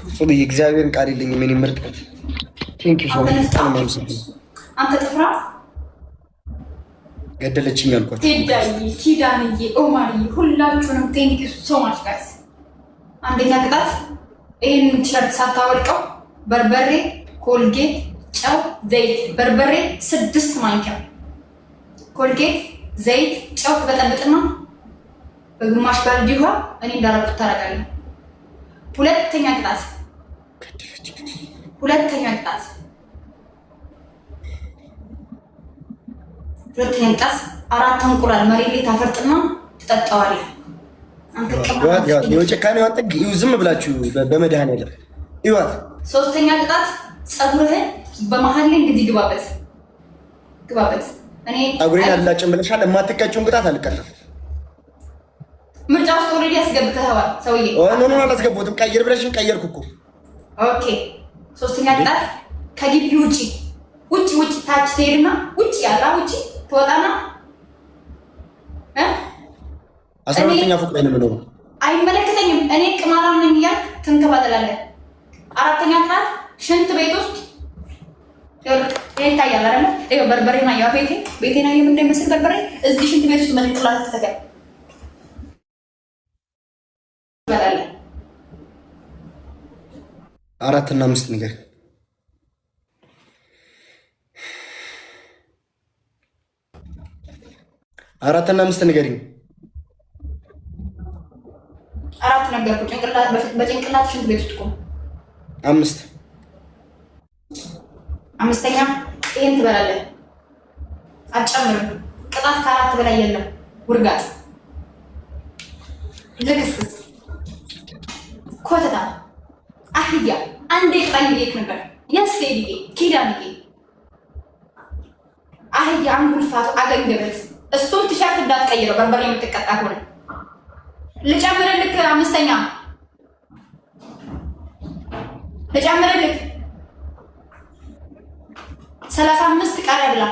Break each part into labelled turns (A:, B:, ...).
A: ሶ የእግዚአብሔርን ቃል የለኝም ምን ይመርጣት ቴንክ ዩ ሶ ማች
B: አንተ ጥፍራ
A: ገደለችኝ አልኳችሁ።
B: ኪዳንዬ ኦማርዬ ሁላችሁንም ቴንክ ዩ ሶ ማች ጋይስ። አንደኛ ቅጣት ይሄን ቲሸርት ሳታወልቀው በርበሬ፣ ኮልጌት፣ ጨው፣ ዘይት። በርበሬ 6 ማንኪያ፣ ኮልጌት፣ ዘይት፣ ጨው ትበጠብጥና በግማሽ ባልዲ ውሃ እኔ እንዳረኩት ታረጋለህ። ሁለተኛ ቅጣት አራት እንቁላል መሬት ላይ ታፈርጥና ትጠጣዋለህ። አንተ
A: የጭካኔ ዋጥግ ዝም ብላችሁ በመድኃኒዓለም ይዋት።
B: ሶስተኛ ቅጣት ፀጉርህን በመሀል ላይ እንደዚህ ግባበት። እኔ
A: ፀጉሬን አላጭም ብለሻል። የማትቀጭውን ቅጣት አልቀጣም።
B: ምርጫ ውስጥ ኦልሬዲ ያስገብተኸዋል ሰውዬ።
A: ኖ አላስገባሁትም። ቀይር ብለሽኝ ቀየርኩ እኮ። ኦኬ
B: ሶስተኛ ቅጣት ከግቢ ውጪ ታች ትሄድና ውጪ ትወጣና
A: 12ኛ ፎቅ ላይ ነው የምኖረው።
B: አይመለከተኝም እኔ ቅማላም ነኝ እያልክ ትንከባለላለህ። አራተኛ ቅጣት ሽንት ቤት ውስጥ ይታያል አይደለ? ይኸው በርበሬ ነው ያው ቤቴ ነው እንደሚመስል በርበሬ እዚህ ሽንት ቤት ውስጥ መልክላት ተተከለ ይባላል።
A: 4 እና 5 ነገር 4 እና 5 ንገሪኝ።
B: 4 ነገርኩ። በጭንቅላት ሽንት ቤት ውስጥ እኮ
A: 5
B: አምስተኛ ይሄን ትበላለህ። አትጨምርም። ቅጣት ከ4 በላይ የለም። ውርጋት፣ ልክስክስ፣ ኮተታ፣ አህያ። አንዴ ቅጣኝ ብዬሽ ነበር። የስቴዲጌ ኪዳንጌ አህያ፣ አንጉልፋቱ፣ አገንገበት። እሱም ቲሸርት እንዳትቀይረው በርበሬ የምትቀጣ ሆነ። ልጨምርልክ። አምስተኛ ልጨምርልክ 35 ቃሪያ ብላ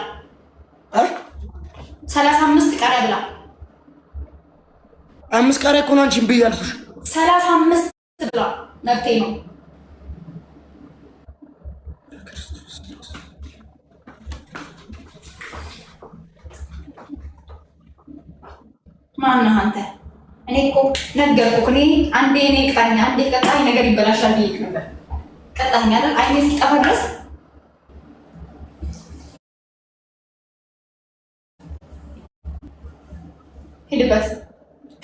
B: 35 ቃሪያ ብላ
A: 5 ቃሪያ እኮ ነው አንቺን ብያለሽ።
B: 35 ብላ መብቴ ነው። ማነህ አንተ? እኔ እኮ ነገርኩህ። እኔ አንዴ ቅጣኝ፣ አንዴ ቀጣኝ ነገር ይበላሻል ብዬሽ ነበር። ቀጣኝ አይደል? አይኔ እስኪጠፋ ድረስ ሄድበት፣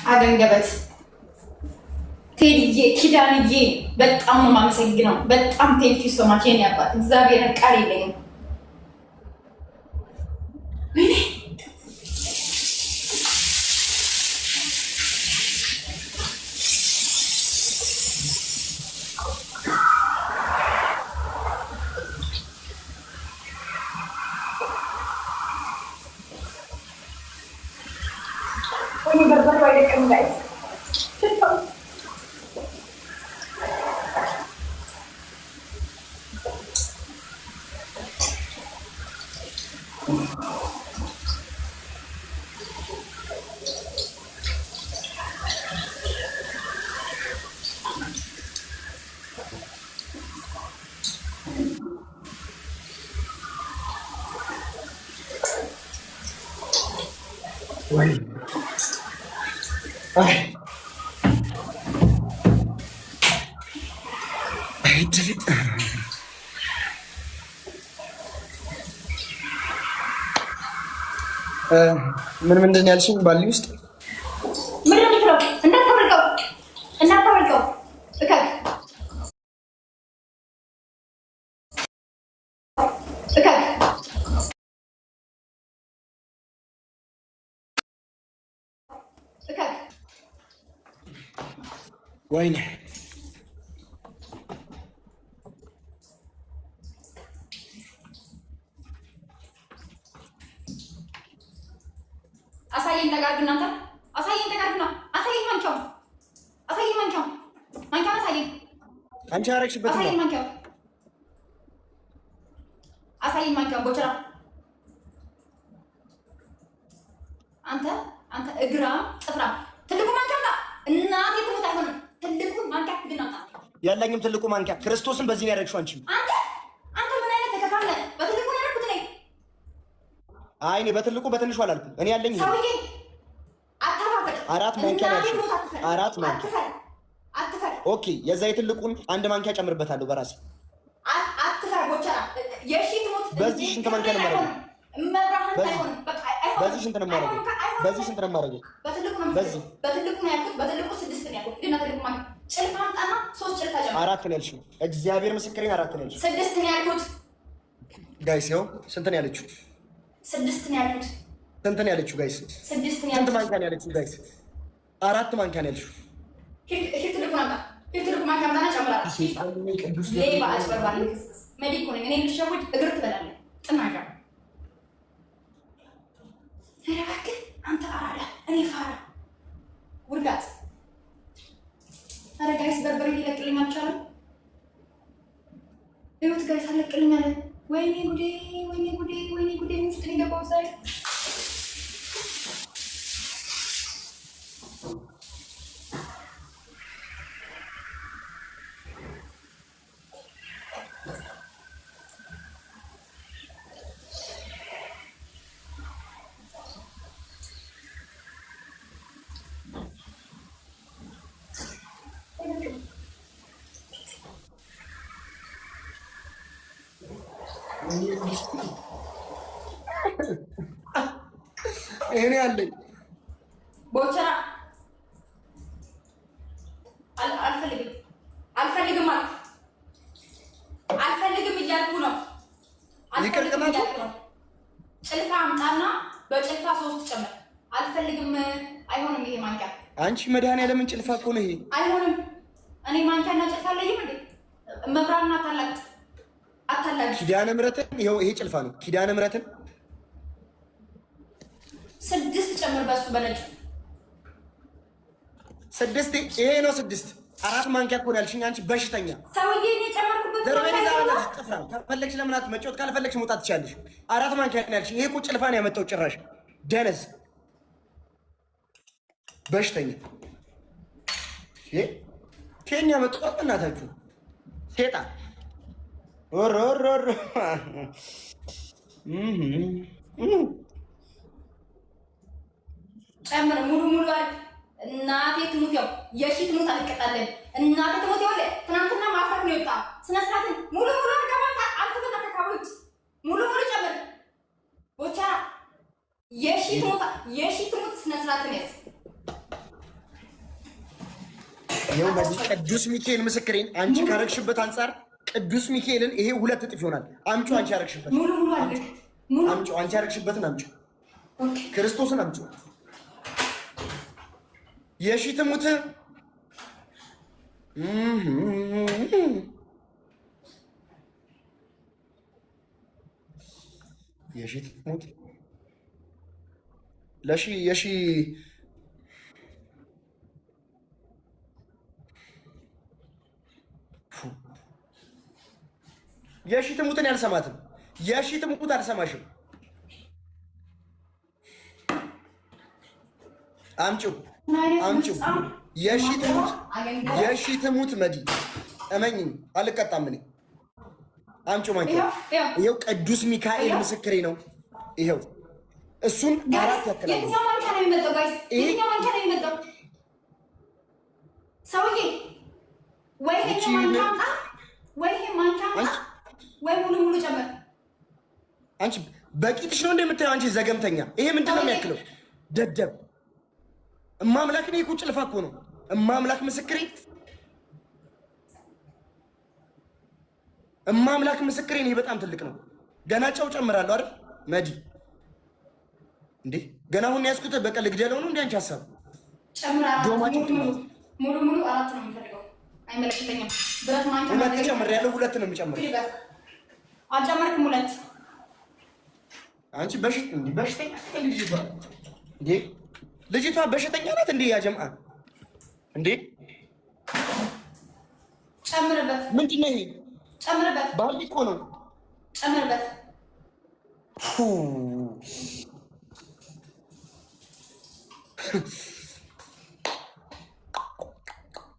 B: አገንገበት። ቴዲዬ ኪዳንዬ በጣም ነው የማመሰግነው። በጣም ቴንኪ ሶ ማች የኔ አባት። እግዚአብሔርን ቃል የለኝም። በርበሬ አይደለም ጋይስ።
A: ወይ ምንድን ነው ያልሽኝ? ባሊ ውስጥ
B: ምን ነው እንዳታወልቀው
A: ወይኔ
B: አሳየኝ። ተጋርግና አንተ አሳየኝ። ተጋርግና አሳየኝ። ማንኪያውን አሳየኝ።
A: አንቺ አረግሽበት ነው።
B: አሳየኝ ማንኪያውን ቦቸራ። አንተ እግራ ጥፍራ ትልቁ ማንኪያ እናቴ ትሞት አይሆንም። ትልቁ ማንኪያ ግን አምጣ
A: ያለኝም ትልቁ ማንኪያ ክርስቶስን በዚህ ነው ያደረግሽው አንቺ።
B: አንተ ምን አይነት ተከፋለ? በትልቁ ነው ያደረኩት እኔ። አይ
A: እኔ በትልቁ በትንሹ አላልኩም። እኔ ያለኝ
B: ሰውዬ አታፋፈጥ።
A: 4 ማንኪያ ነው። 4 ማንኪያ አትፈር። ኦኬ የዛ የትልቁን 1 ማንኪያ ጨምርበታለሁ በራሴ።
B: አትፈር ቦቸራ። የሺ ትሞት
A: በዚህ ሽንት ማንኪያ ነው ማለት ነው።
B: መብራህን ታይሆን በቃ አይሆን።
A: በዚህ ሽንት ነው ማለት ነው። በዚህ ሽንት ነው ማለት ነው። በትልቁ ነው ያልኩት። በትልቁ 6 ነው ያልኩት። ግን ትልቁ ማለት ጭልፋ አምጣና 3 ጭልፋ ጨምር። 4 ነው ያልሽው። እግዚአብሔር ምስክሬን 4 ነው ያልሽው። 6 ነው ያልኩት። ጋይስ ይኸው ስንት ነው ያለችው? 6 ነው ያልኩት። ስንት ነው ያለችው ጋይስ? 6 ነው ያልኩት። ስንት ማንኪያ ነው ያለችው ጋይስ? 4 ማንኪያ ነው ያልሽው። ትልቁ ነበር። ትልቁ ማንኪያ አምጣና ጨምራለሁ። ሌባ አጭበርባሪ ሜዲኮ ነኝ እኔ። ልሸውድ እግር ትበላለህ ጥናጋ። ኧረ እባክህ አንተ አራዳ እኔ ፋራ ውርጋት። ኧረ ጋይስ በርበሬ ሊለቅልኝ አልቻለም። እዩት ጋይስ አለቅልኝ አለ። ወይኔ ጉዴ ወይኔ ጉዴ ወይኔ ጉዴ ውስጥ ነው የገባው ዛሬ። እኔ አለኝ
B: ቦቸራ አልፈልግም እያልኩ ነው። ጭልፋ አምጣና በጭልፋ 3 ጨምር። አልፈልግም። አይሆንም ይሄ ማንኪያ።
A: አንቺ መድኃኒዓለምን ጭልፋ እኮ ነው ይሄ።
B: አይሆንም። እኔ ማንኪያና ጭልፋ አለኝም እንዴ? መብራና አታላቅ
A: ኪዳነ ምሕረትን ይሄው ይሄ ጭልፋ ነው። ኪዳነ ምሕረትን
B: 6 ጨምር። በሱ በነጭ
A: 6 ይሄ ነው 6። 4 ማንኪያ እኮ ነው ያልሽኝ አንቺ በሽተኛ
B: ሰውዬ። እኔ ጨመርኩበት
A: ከፈለግሽ ለምን መጫወት ካልፈለግሽ መውጣት ትችያለሽ። 4 ማንኪያ ነው ያልሽኝ። ይሄ እኮ ጭልፋ ነው ያመጣው ጭራሽ ደነዝ በሽተኛ። ይሄ ኬንያ መጥቷት እናታችሁ ሴጣን ኦሮሮሮ
B: ጨምር። ሙሉ አይደል? እናቴ ትሙት ያው የሺ ትሙት አልቀጣለን። እናቴ ትሙት ያው ትናንትና ማፈር ነው የወጣ ስነ ስርዓትን ሙሉ አርጋታ አልተበላ ተካቦች ሙሉ ጨምር። ቦቻ የሺ ትሙት ስነ ስርዓትን ያዝ።
A: ይኸው ቅዱስ ሚካኤል ምስክሬን አንቺ ካረግሽበት አንጻር ቅዱስ ሚካኤልን ይሄ 2 እጥፍ ይሆናል። አምጪ አንቺ ያረግሽበት
B: ሙሉ አድርግ።
A: አምጪ አንቺ ያረግሽበትን አምጪ። ክርስቶስን አምጪ። የሺ ትሙት የሺ ትሙት ለሺ የሺ የሺ ትሙትን ያልሰማትም የሺ ትሙት አልሰማሽም። አምጪው የሺ ትሙት መዲ እመኝኝ አልቀጣም እኔ። አምጪው ማንኪያ። ይኸው ቅዱስ ሚካኤል ምስክሬ ነው። ይኸው እሱን 4 ያክላል።
B: የትኛው ማንኪያ ነው የሚመጣው ጋይስ? የትኛው ማንኪያ ነው የሚመጣው? ሰውዬ ወይ ይሄ ማንኪያ አምጣ ወይ ይሄ ማንኪያ አምጣ ወይ ሙሉ ጨምር።
A: አንቺ በቂጥሽ ነው እንደምታየው አንቺ ዘገምተኛ። ይሄ ምንድን ነው የሚያክለው? ደደብ እማምላክ ነው። ይኩ ጭልፋ እኮ ነው። እማምላክ ምስክሬ፣ እማምላክ ምስክሬ ነው። በጣም ትልቅ ነው። ገና ጨው ጨምራለሁ አይደል መዲ? እንዴ ገና አሁን ያስኩት በቃ ልግደለው ነው እንዴ አንቺ ሐሳብ?
B: ጨምራለሁ። ሙሉ 4 ነው የምፈልገው። አይመለከተኝም። ብረት ማንኪያ
A: 2 ጨምሬያለሁ። 2 ነው የምጨምረው።
B: አልጨመርክም 2።
A: አንቺ በሽተኛ ልጅቷ እንዴ! ልጅቷ በሽተኛ ናት እንዴ? ያ ጀምአ እንዴ!
B: ጨምርበት።
A: ምንድን ነው ይሄ?
B: ጨምርበት።
A: ባልዲ እኮ ነው።
B: ጨምርበት።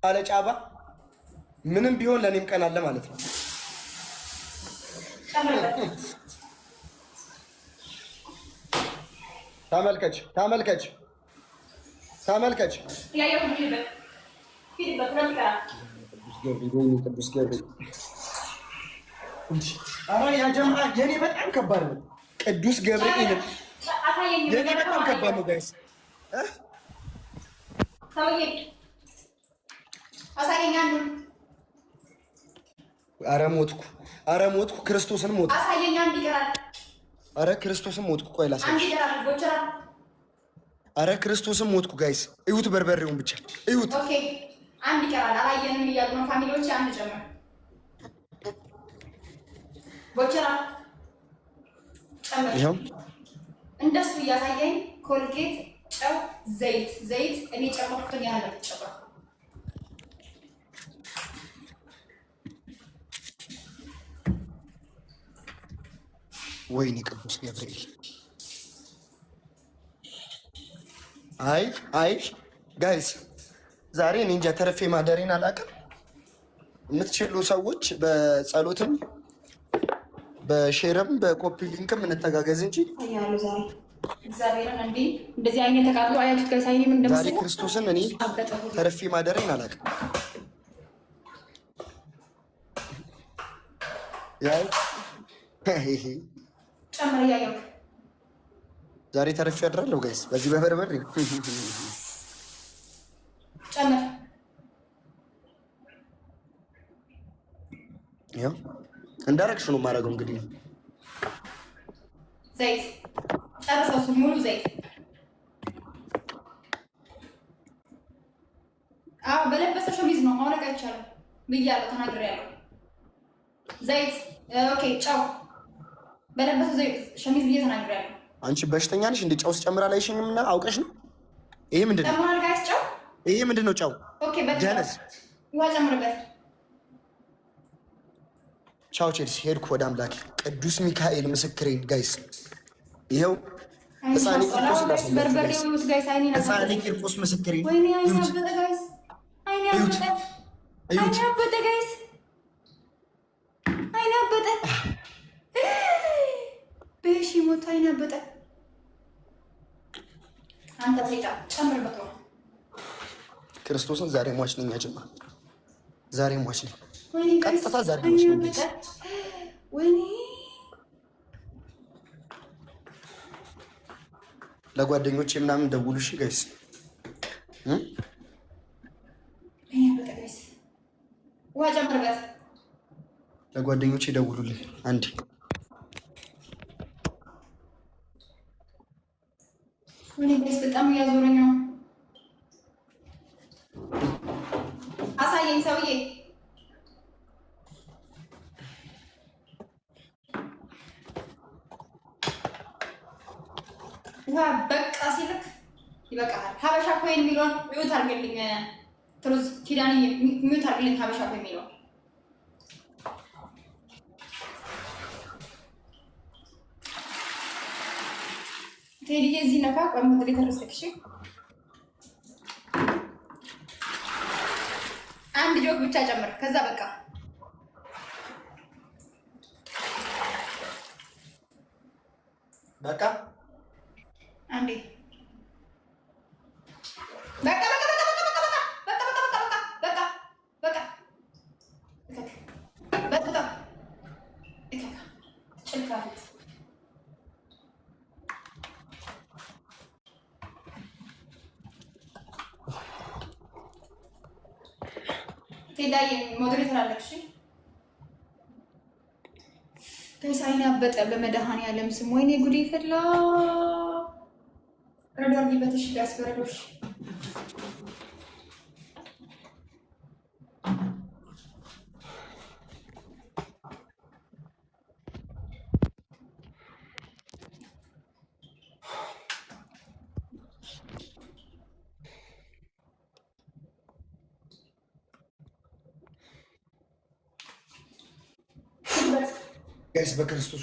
A: አለ ጫባ
C: ምንም ቢሆን ለእኔም ቀን አለ ማለት ነው። ተመልከች ተመልከች ተመልከች። ቅዱስ ገብርኤል ኧረ ያ ጀማ የኔ በጣም ከባድ ነው። ቅዱስ ገብርኤል የኔ በጣም ከባድ ነው ጋይስ። ኧረ ሞትኩ፣ ኧረ ሞትኩ፣ ክርስቶስን ሞትኩ። ኧረ ክርስቶስን ሞትኩ። ቆይ ላሳይሽ። ኧረ ክርስቶስን ሞትኩ ጋይስ። እዩት፣ በርበሬውን ብቻ እዩት።
B: ኦኬ አንድ ይቀራል። አላየንም እያሉ ነው ፋሚሊዎች። አንድ ጨምር። ቦቸራ ጨምር።
C: ይኸው
B: እንደሱ እያሳየኝ ኮልጌት፣ ጨው፣ ዘይት ዘይት እኔ ጨመርኩትን ያህል ጨምር።
C: ወይኔ ቅዱስ ገብርኤል። አይ አይ ጋይስ ዛሬ እኔ እንጃ ተረፌ ማደሬን አላውቅም። የምትችሉ ሰዎች በጸሎትም በሼርም በኮፒ ሊንክም እንተጋገዝ እንጂ
B: እግዚአብሔርን እንዴ እንደዚህ አይነት ተቃጥሎ አያችሁት ጋይስ። አይኔ ምን እንደምሰራ
C: ዛሬ ክርስቶስን እኔ ተረፌ ማደሬን አላውቅም። ያው
B: ጨምር እያየሁ
C: ዛሬ ተረፌ አድራለሁ ጋይስ። በዚህ በበርበሬ
B: ጨምር።
C: ያው እንዳረግሽ ነው የማደርገው። እንግዲህ
B: ዘይት ጨርሰው፣ እሱ ሙሉ ዘይት። አዎ በለበሰ ሸሚዝ ነው ማውለቅ አይቻልም ብያለሁ፣ ተናግሬያለሁ። ዘይት ኦኬ። ጨው በለበሰ ሸሚዝ ብዬ ተናግሬያለሁ።
C: አንቺ በሽተኛ ነሽ እንደ ጨው ስጨምር አላይሽኝም እና አውቀሽ ነው። ይሄ ምንድን ነው?
B: ጨምራል ጋይስ ጨው።
C: ይሄ ምንድን ነው? ጨው።
B: ኦኬ
C: ጀለስ
B: ውሃ ጨምርበት።
C: ቻው ቼልሲ። ሄድኩ ወደ አምላኬ። ቅዱስ ሚካኤል ምስክሬን ጋይስ። ይኸው ህፃኔ ቂርቆስ
B: በርበሬው ይሁት ጋይስ።
C: ህፃኔ ቂርቆስ ምስክሬን
B: ወይኔ አይኔ አበጠ ጋይስ። አይኔ አበጠ፣ አይኔ አበጠ ጋይስ። አይኔ አበጠ፣ በሺ ሞት አይኔ አበጠ። አንተ ሰይጣን ጨምርበት።
C: ክርስቶስን ዛሬ ሟች ነኝ። ያጅማ ዛሬ ሟች ነኝ።
B: ወይኔ ጋይስ፣
C: ቀጥታ ዛሬ ሟች ነኝ።
B: ወይኔ
C: ለጓደኞቼ ምናምን ደውሉ እሺ ጋይስ።
B: አይኔ አበጠ ጋይስ። ውሃ ጨምርበት።
C: ለጓደኞቼ ደውሉልኝ አንዴ።
B: ወይኔ ጋይስ በጣም እያዞረኝ ነው። አሳየኝ ሰውዬ። ውሃ በቃ ሲልክ ይበቃል። ሀበሻ ኮይን የሚለውን ሚዩት አድርግልኝ። ትሩዝ ኪዳን ሚዩት አድርግልኝ። ሀበሻ ኮይን የሚለውን ቴዲዬ እዚህ ነካ። ቆይ ምድር የተረሰክሽ አንድ ጆክ ብቻ ጨምር። ከዛ በቃ
C: በቃ
B: አንዴ በቃ በቃ በቃ በቃ በቃ በቃ በቃ በቃ በቃ በቃ ጭልፋት ቴዳዬ ሞዴሬተር አለሽ? ከሳይን ያበጠ በመድኃኒዓለም ስም ወይኔ ጉዴ ፈላ። ረዳር ቢበትሽ ያስበረዶሽ
C: ጋይስ በክርስቶስ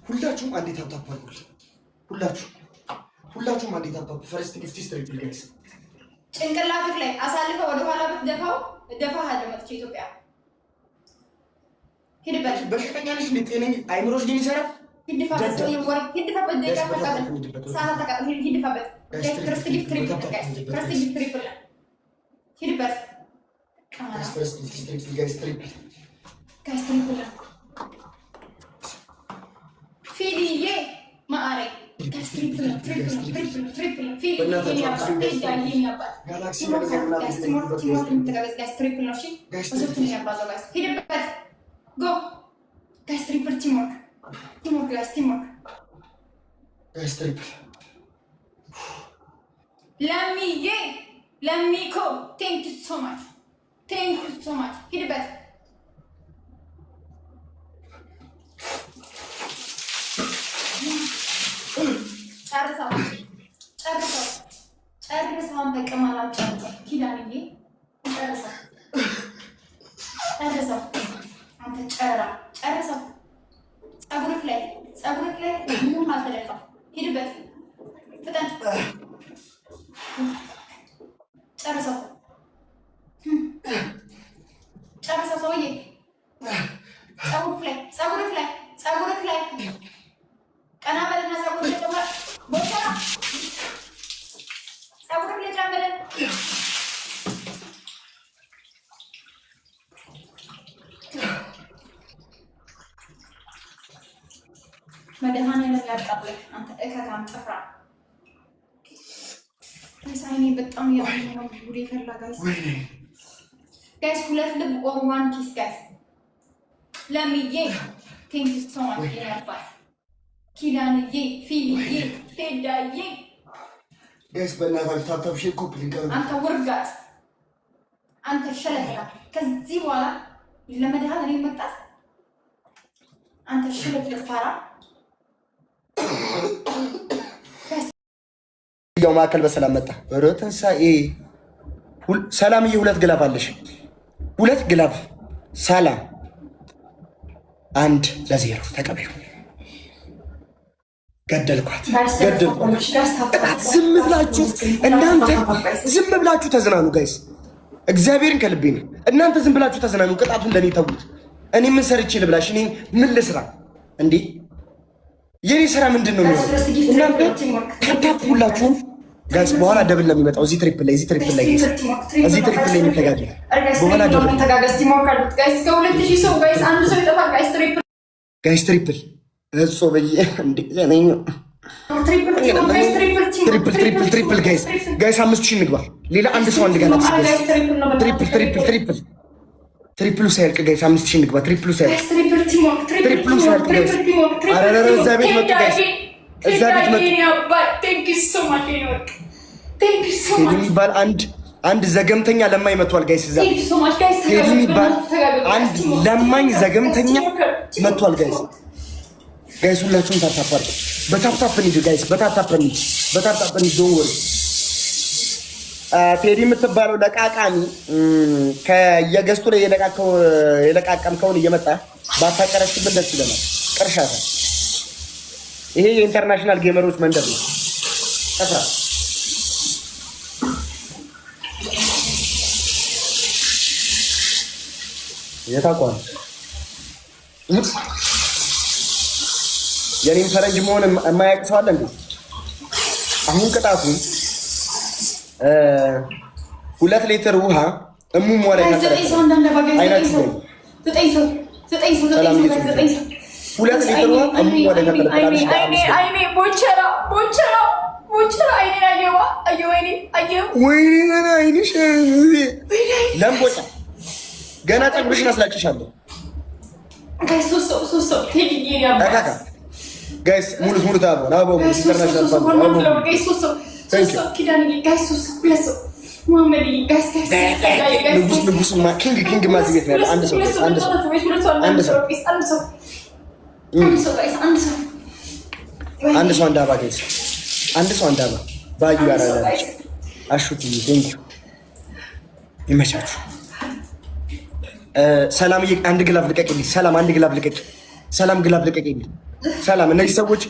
C: ሁላችሁም አንዴ ታፕታፕ አድርጉልኝ። ሁላችሁም አንዴ ታፕታፕ። ፈርስት ጊፍት ስትሪፕ ጋይስ
B: ጭንቅላትህ ላይ አሳልፈው ወደ ኋላ ብትደፋው እደፋሃለሁ መጥቼ ኢትዮጵያ ሂድበት።
C: በሽተኛ ነሽ እንዴ? ጤነኛ አይምሮሽ ግን ይሰራል።
B: ሂድፋበት ደቂቃ ተቃበል ሰዓት ተቃበል ሂድፋበት ክርስት ጊፍት ትሪፕል ክርስት ጊፍት ትሪፕል ሂድበት
C: ክርስት ጊፍት ጋይስ ትሪፕል
B: ፊልዬ ማአሬ ትሪፕል ፊልዬ ያባት ትሪፕል ነው። እሺ በሶስት ነው ያባዛው ጋይስ ሂድበት Go. Guys, triple teamwork. Teamwork, guys, teamwork.
C: Guys, triple.
B: Let me go. Thank you so much. Thank you so much. Hit it back. ጨርሰው በቀማላም ጨርሰው ኪዳንዬ ጨርሰው አንተ ጨርሰው ፀጉርክ ላይ ምንም አልተለፋም። ሂድበት ፍጠን ጨርሰው ሰውዬ ፀጉርክ ላይ ቀና በልና ፀጉርክ ላይ ጨምረህ ቦቸራ ፀጉርክ ላይ ጨምረህ መድኃኒዓለም ያቃጥልህ አንተ እከካም ጭፍራ። ሳይኔ በጣም ያለው ጉዴ ፈላ ጋይስ ሁለት ልብ ኦር ዋን ኪስ ጋይስ ለሚዬ ቴንክ ዩ ሶ ማች ያባል ኪዳንዬ ፊልዬ ቴዳዬ
C: ጋይስ በእናትህ ታፕታፕ ሼር ኮፒ ሊንክ
B: አንተ ውርጋት አንተ ሸለፈላ ከዚህ በኋላ ለመድኃኒዓለም መጣት አንተ ሸለፈላ ፋራ
C: ያው ማከል በሰላም መጣ። ሮተንሳኤ ሰላምዬ ሁለት ግላፍ አለሽ። ሁለት ግላፍ ሰላም 1-0 ተቀበሉ። ገደልኳት። ዝም ብላችሁ እናንተ ዝም ብላችሁ ተዝናኑ ጋይስ። እግዚአብሔርን ከልቤ ነው። እናንተ ዝም ብላችሁ ተዝናኑ። ቅጣቱን ለኔ ተውት። እኔ ምን ሰርቼ ልብላሽ? እኔ ምን ልስራ እንዴ? የኔ ስራ ምንድነው? እናንተ ታታፑላችሁ ጋይስ። በኋላ ደብል ነው የሚመጣው። እዚህ ትሪፕል ላይ የሚተጋገ በኋላ ደብል ጋይስ። ከ2000 ሰው ጋይስ አንድ ሰው ይጠፋል ጋይስ። ትሪፕል እሱ በየ እንዴ ዘነኝ ትሪፕል ጋይስ 5000 እንግባ። ሌላ አንድ ሰው አንድ ጋላክሲ ትሪፕሉ ሳይልቅ ጋይስ 5000 እንግባ። ትሪፕሉ ሳይልቅ ጋይስ። አረ እዛ ቤት መጡ ጋይስ። እዛ ቤት መጡ። የሚባል አንድ ዘገምተኛ ለማኝ መጥቷል ጋይስ። እዛ የሚባል አንድ ለማኝ ዘገምተኛ መጥቷል ጋይስ። ሁላችሁም ታታፓር በታፕታፕ እንሂድ ጋይስ። በታፕታፕ እንሂድ። ዶንት ወሪ ቴዲ የምትባለው ለቃቃሚ ከየገዝቱ ላይ የለቃቀምከውን እየመጣ ባታቀረሽብን ደስ ይለናል። ቅርሻታ ይሄ የኢንተርናሽናል ጌመሮች መንደር ነው። ተፍራ የታቋል የኔም ፈረንጅ መሆን የማያውቅ ሰው አለ እንዴ? አሁን ቅጣቱ 2 ሊትር ውሃ እሙም ወሬ ተጠቅሞ 2 ሊትር ውሃ እሙም ወሬ ተጠቅሞ
B: አይኔ ቦቸራ አይኔ
C: አይኔሽ ለምቦጫ ገና ጠብሽን አስላጭሻለሁ ጋይስ። ሙሉ ታቦ ንጉስ ኪንግ ማለት ቤት ነው። አንድ ሰው አንዳባ ጋይስ። አንድ ሰው አንዳባ ባዩ ያራዳ አሹት ቴንክ ዩ ይመቻችሁ። ሰላም አንድ ግላፍ ልቀቅልኝ። ሰላም አንድ ግላፍ ልቀቅ። ሰላም ግላፍ ልቀቅልኝ። ሰላም እነዚህ ሰዎች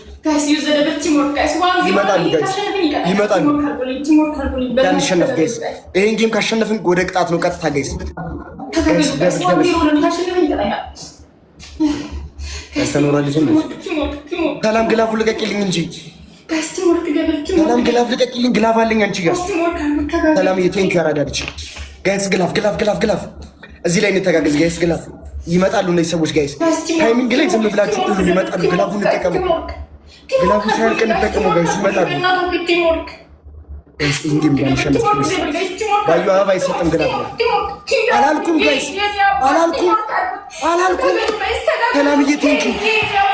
C: ይመጣሉ። ያንሸነፍ ጋይስ ይሄን ጌም ካሸነፍን ወደ ቅጣት ነው ቀጥታ ጋይስ። ሰላም ግላፉ ልቀቂልኝ እንጂ ሰላም ግላፍ ልቀቂልኝ። ግላፍ አለኝ አንቺ ጋር ሰላም የቴንክ ያራዳልች ጋይስ። ግላፍ እዚህ ላይ እንተጋገዝ ጋይስ። ግላፍ ይመጣሉ እነዚህ ሰዎች ጋይስ። ታይሚንግ ላይ ዝም ብላችሁ ይመጣሉ። ግላፉን እንጠቀሙ። ግላፉ ሳያልቅ እንጠቀሙ ጋይስ። ይመጣሉ ጋይስ። እንዲም ያንሸነፍ ባዩ አበባ አይሰጥም። ግላፍ አላልኩም ጋይስ አላልኩም። ሰላምዬ ቴንክ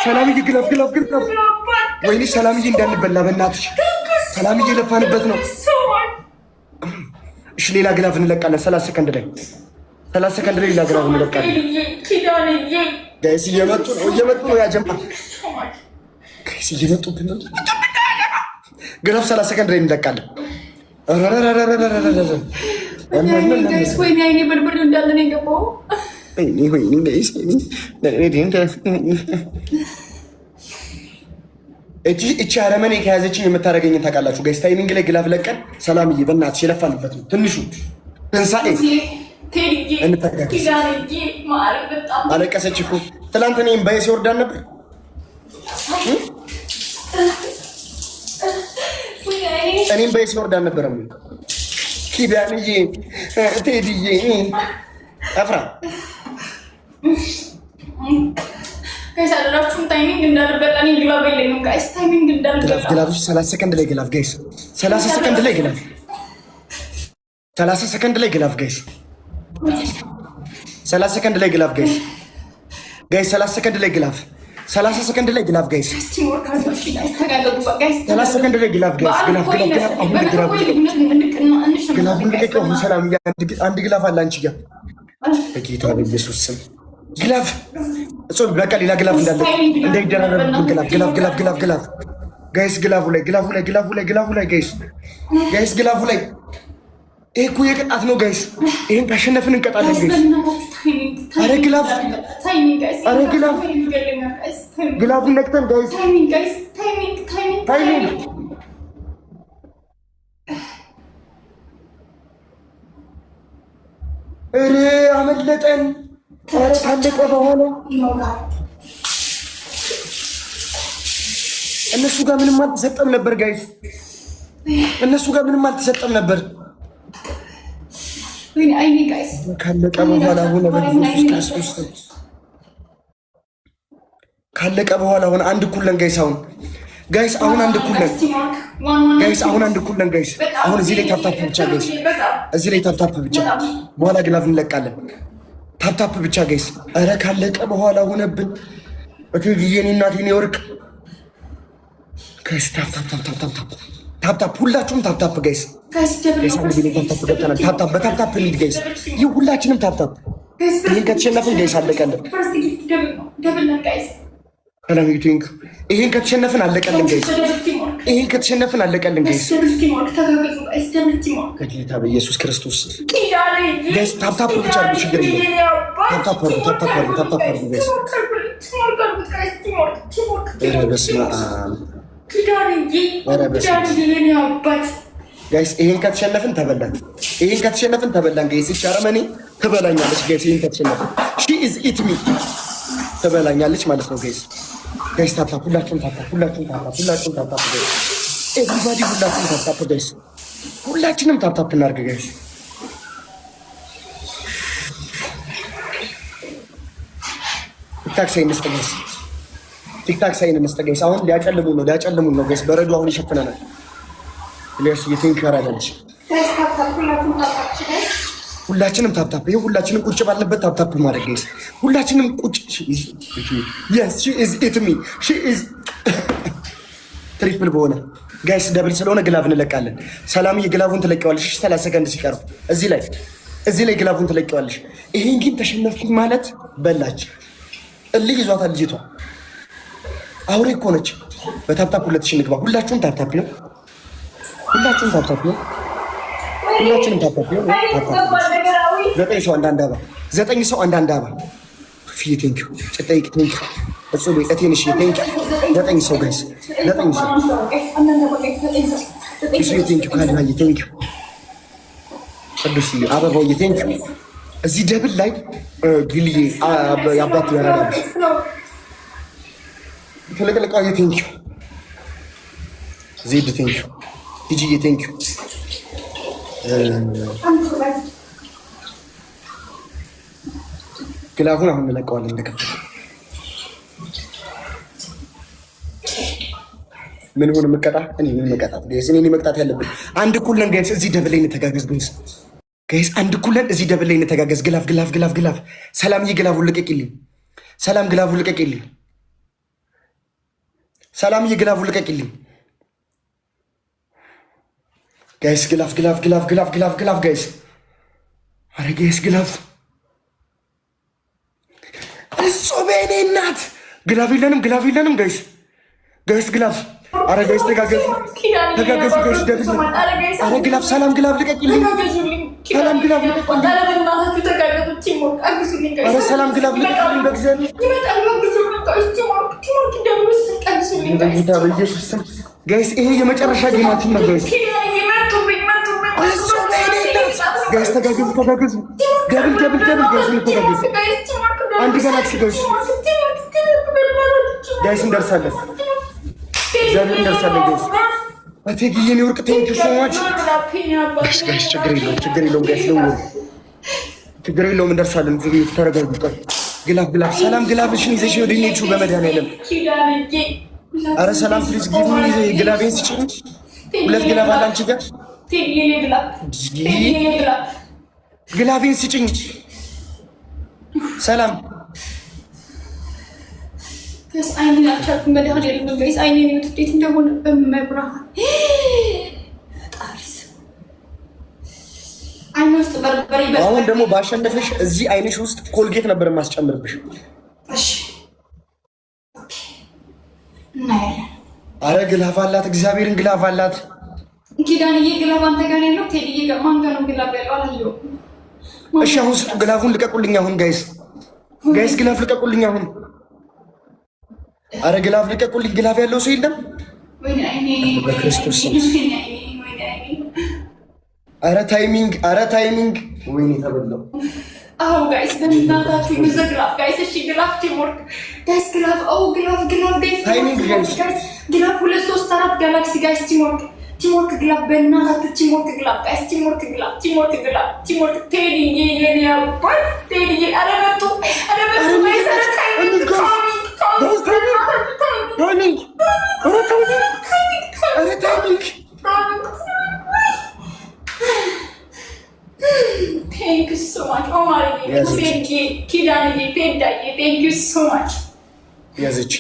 C: ሰላምዬ ግላፍ ወይኔ ሰላምዬ እንዳንበላ በእናትሽ ሰላምዬ ለፋንበት ነው። እሺ ሌላ ግላፍ እንለቃለን 30 ሰከንድ ላይ ሌላ ግላፍ እንለቃለን ጋይስ። እየመጡ ነው ያጀማ ጋይስ እየመጡብን ነው። ግላፍ 30 ሰከንድ ላይ እንለቃለን።
B: ጋይስ ወይኔ አይኔ በርበሬ እንዳለ ነው የገባው።
C: ወይኔ ጋይስ እቺ አረመኔ ከያዘችኝ የምታደርገኝን ታውቃላችሁ ጋይስ። ታይሚንግ ላይ ግላፍ ለቀን ሰላምዬ በእናትሽ የለፋንበት ነው ትንሹ ትንሳኤ አለቀሰች እኮ ትላንት። እኔም ባይስ ይወርዳል ነበር። እኔም ባይስ ይወርዳል ነበር። ኪዳንዬ ቴዲዬ አፍራ ጋይስ አላችሁም። ታይሚንግ እንዳልበላ እኔ ግላፍ የለኝም ጋይስ። ታይሚንግ እንዳልበላ ግላፍ 30 ሰከንድ ላይ ግላፍ ጋይስ። 30 ሰከንድ ላይ ግላፍ 30 ሰከንድ ላይ ግላፍ ጋይስ። 30 ሰከንድ ላይ ግላፍ ጋይስ። 30 ሰከንድ ላይ ግላፍ 30 ሰከንድ ላይ ግላፍ ጋይስ። 30 ሰከንድ ላይ ግላፍ ጋይስ። ግላፍ ሰላም አንድ ግላፍ አለ አንቺ ጋር በጌታ በኢየሱስ ስም ግላፍ እሱ በቃ ሌላ ግላፍ እንዳለ እንዳይደራረብብን ግላፍ ጋይስ። ግላፉ ላይ ጋይስ ግላፉ ላይ ይሄ እኮ የቅጣት ነው ጋይስ። ይሄን ካሸነፍን እንቀጣለን ጋይስ። አረ ግላፍ ግላፉን ነክተን ጋይስ። ታይሚንግ እረ አመለጠን። አረ ካለቀ በኋላ እነሱ ጋር ምንም አልተሰጠም ነበር ጋይስ።
B: አይኔ ጋይስ
C: ካለቀ በኋላ ሆነ። በኢየሱስ ክርስቶስ ካለቀ በኋላ ሆነ። አንድ ኩለን ጋይስ። አሁን ጋይስ አንድ ኩለን ጋይስ። አሁን እዚህ ላይ ታፕታፕ ብቻ ጋይስ። በኋላ ግላፍ እንለቃለን። ታፕታፕ ብቻ ጋይስ። አረ ካለቀ በኋላ ሆነብን። እቴጌዬ እናቴን የወርቅ ጋይስ። ታፕታፕ ሁላችሁም ታፕታፕ ጋይስ። በታፕታፕ እንሂድ ጋይስ። ይህ ሁላችንም ታፕታፕ። ይህን ከተሸነፍን ጋይስ አለቀልን። ይህን ከተሸነፍን አለቀልን ጋይስ። ከጌታ በኢየሱስ ክርስቶስ ጋይስ ታፕታፕ ብቻ አድርጉ፣ ችግር የለም። ታፕታፕ አድርጉ ጋይስ። ኧረ በስመ አብ ጋይስ። ይሄን ከተሸነፍን ተበላን ጋይስ። እቺ አረመኔ ትበላኛለች ጋይስ። ይሄን ከተሸነፍን ሺ ኢዝ ኢት ሚ ትበላኛለች ማለት ነው ጋይስ። ታፕታፕ ሁላችሁም ታፕታፕ ጋይስ። ኤቭሪባዲ ሁላችሁም ታፕታፕ ጋይስ። ሁላችንም ታፕታፕ እናድርግ ጋይስ። ቲክታክ ሳይን እንስጥ ጋይስ። አሁን ሊያጨልሙን ነው ጋይስ። በረዶ አሁን ይሸፍነናል። ሌስ የቲንክ ያራዳልሽ ሁላችንም ታፕታፕ። ይሄ ሁላችንም ቁጭ ባለበት ታፕታፕ ማድረግ ጋይስ። ሁላችንም ቁጭ yes she is it me she is ትሪፕል በሆነ ጋይስ ደብል ስለሆነ ግላፍ እንለቃለን። ሰላምዬ ግላፉን ትለቂዋለሽ 30 ሰከንድ ሲቀርብ እዚህ ላይ ግላፉን ትለቂዋለሽ። ይሄን ግን ተሸነፍኩኝ ማለት በላች። እልህ ይዟታል ልጅቷ። አውሬ እኮ ነች። በታፕታፕ 2000 እንግባ። ሁላችሁም ታፕታፕ ነው። ሁላችሁም ታፕታፕ ነው። 9 ሰው አንዳንድ አባ ፊ ቴንኪው ጨጠይቅ ቴንኪው እጹብ እቴንሽ ቴንክ ዘጠኝ ሰው ጋይስ 9 ሰው እሺ ቴንክ ካድማዬ ቴንክ ቅዱስ አበባዬ ቴንክ እዚህ ደብል ላይ ግልዬ ያባቱ ያራዳ ተለቀለቀው ቴንክ ዜድ ቴንክ ዲጂዬ ቴንክ ግላቡን አሁን እንለቀዋለን እንደከፈተ ምን ሆነ መቀጣ እኔ ምን መቀጣት ጋይስ እኔ መቅጣት ያለብን አንድ እኩል ነን ጋይስ እዚህ ደብል ላይ እንተጋገዝ ጋይስ አንድ እኩል ነን እዚህ ደብል ላይ እንተጋገዝ ግላፍ ሰላም ይግላቡን ልቀቂልኝ ሰላም ግላቡን ልቀቂልኝ ሰላም ይግላቡን ልቀቂልኝ ጋይስ ግላፍ ጋይስ አረ ጋይስ ግላፍ እጹብ የኔ እናት ግላፍ የለንም ጋይስ ግላፍ አረ ጋይስ ተጋገዙ ጋይስ ደብል አረ ግላፍ ሰላም ግላፍ ልቀቂልኝ ሰላም ግላፍ ልቀቂልኝ አረ ሰላም ግላፍ ልቀቂልኝ በኢየሱስ ስም ጋይስ ይሄ የመጨረሻ ጌማችን ነው ጋይስ ተጋገዙ ደብል ጋይስ እንተጋገዙ አንድ ጋላክሲ ጋይስ እንደርሳለን እግዚአብሔር እንደርሳለን ጋይስ አቴግዬ ነው ወርቅ ቴንክ ዩ ሶ ማች ጋይስ ችግር የለውም ጋይስ ነው ችግር የለውም እንደርሳለን ተረጋጉ ግላፍ ሰላም ግላፍሽን ይዘሽ ወደ እኔ ቹ በመድኃኒዓለም አረ ሰላም ፕሊዝ ጊቭ ሚ ግላፌን ስጪኝ ሁለት ግላፍ አለ አንቺ ጋር ግላፌን ስጪኝ ሰላም
B: ጋይስ አይኔን አልቻልኩም መድኃኒዓለም ጋይስ አይኔን እንዴት እንደሆነ በመብራት ጣሪስ አይኔ ውስጥ በርበሬ
C: አሁን ደግሞ ባሸነፈሽ እዚህ አይንሽ ውስጥ ኮልጌት ነበር የማስጨምርብሽ
B: እሺ ኦኬ ናይ
C: አረ ግላፍ አላት እግዚአብሔርን ግላፍ አላት
B: ኪዳንዬ ግላፍ አንተ ጋር ያለው ቴዲዬ ጋር ማን ጋር ነው ግላፍ ያለው አላየሁም
C: እሺ አሁን ስጡ ግላፉን ልቀቁልኝ አሁን ጋይስ ግላፍ ልቀቁልኝ አሁን አረ ግላፍ ልቀቁልኝ ግላፍ ያለው ሰው የለም
B: ወይ አይኔ
C: በክርስቶስ አረ ታይሚንግ ወይኔ ተበላው
B: አው ጋይስ በእናታችሁ ግላፍ ጋይስ እሺ ግላፍ ቲምወርክ ጋይስ ግላፍ ጋይስ
C: ታይሚንግ ጋይስ
B: ግላፍ 2 3 4 ጋላክሲ ጋይስ ቲምወርክ ግላፍ በእናታችሁ ቲምወርክ ግላፍ ቴዲዬ የኔ አባት ቴዲዬ አረ መጡ ጋይስ አረ ታይሚንግ Thank you so much. Oh my God. Thank you. Kidani, thank you so much.
C: Yes, it's